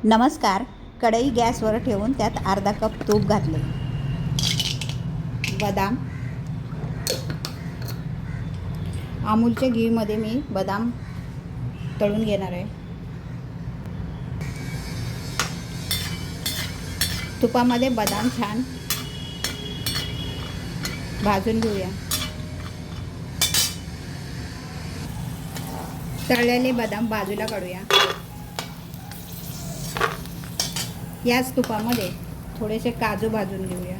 नमस्कार. कढई गॅसवर ठेवून त्यात अर्धा कप तूप घातले. बदाम, अमूलच्या घीमध्ये मी बदाम तळून घेणार आहे. तुपामध्ये बदाम छान भाजून घेऊया. तळलेले बदाम बाजूला काढूया. याच तुपामध्ये थोडेसे काजू भाजून घेऊया.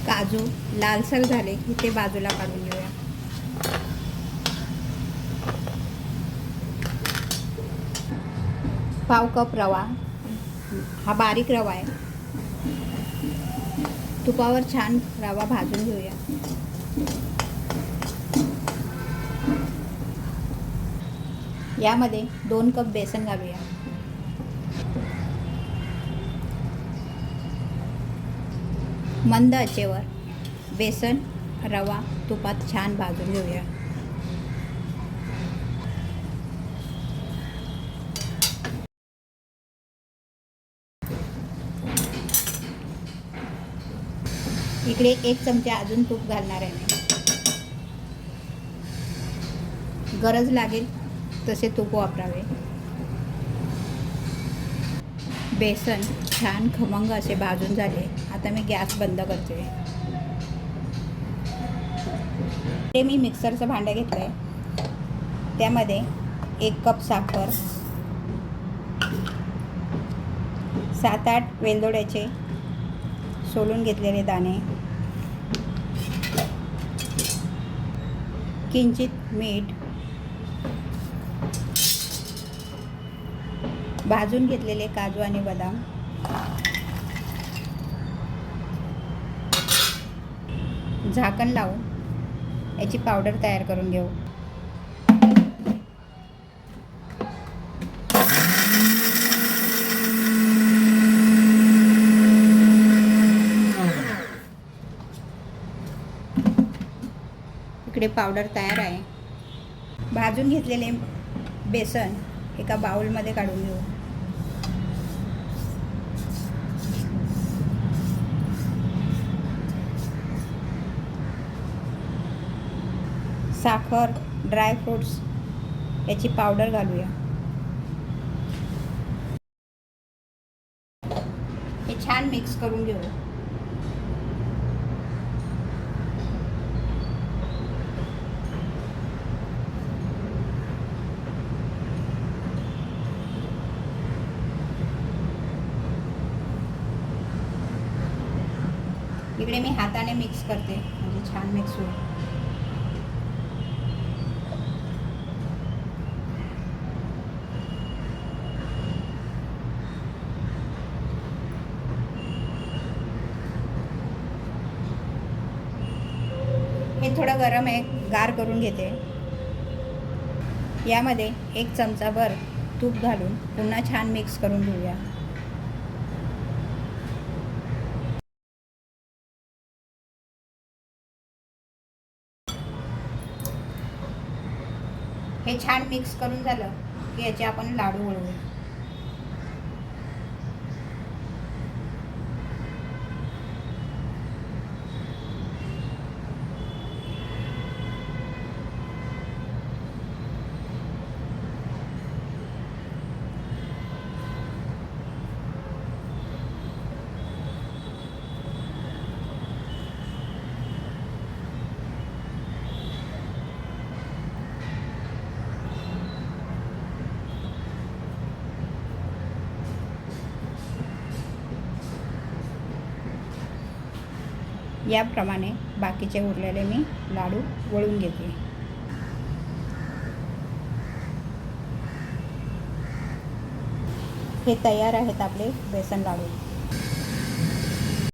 काजू लालसर झाले की ते बाजूला काढून घेऊया. पाव कप रवा, हा बारीक रवा आहे. तुपावर छान रवा भाजून घेऊया. यामध्ये 2 कप बेसन घालूया. मंद आचेवर बेसन रवा तुपात छान भाजून घेऊया. इकडे 1 चमचा अजून तूप घालणार आहे मी. गरज लागेल तसे तूप वापरावे. बेसन छान खमंग असे भाजून झाले. आता मी गॅस बंद करते. ते मी मिक्सरचं भांडं घेतलं आहे. त्यामध्ये 1 कप साखर, 7-8 वेलदोड्याचे सोलून घेतलेले दाणे, किंचित मीठ, भाजून घेतलेले काजू आणि बदाम, झाकण लावून याची पावडर तयार करून घेऊ. इकडे पावडर तयार आहे. भाजून घेतलेले बेसन एका बाउलमध्ये काढून घेऊ. साखर, ड्रायफ्रूट्स याची पावडर घालूया. हे छान मिक्स करून घेऊ. इकडे मी हाताने मिक्स करते म्हणजे छान मिक्स होईल. हे थोडं गरम आहे, गार करून घेते. यामध्ये 1 चमचाभर तूप घालून पुन्हा छान मिक्स करून घेऊया. हे छान मिक्स करून झालं की याचे आपण लाडू वळवूया. याप्रमाणे बाकीचे उरलेले मी लाडू वळून घेते. हे तयार आहेत आपले बेसन लाडू.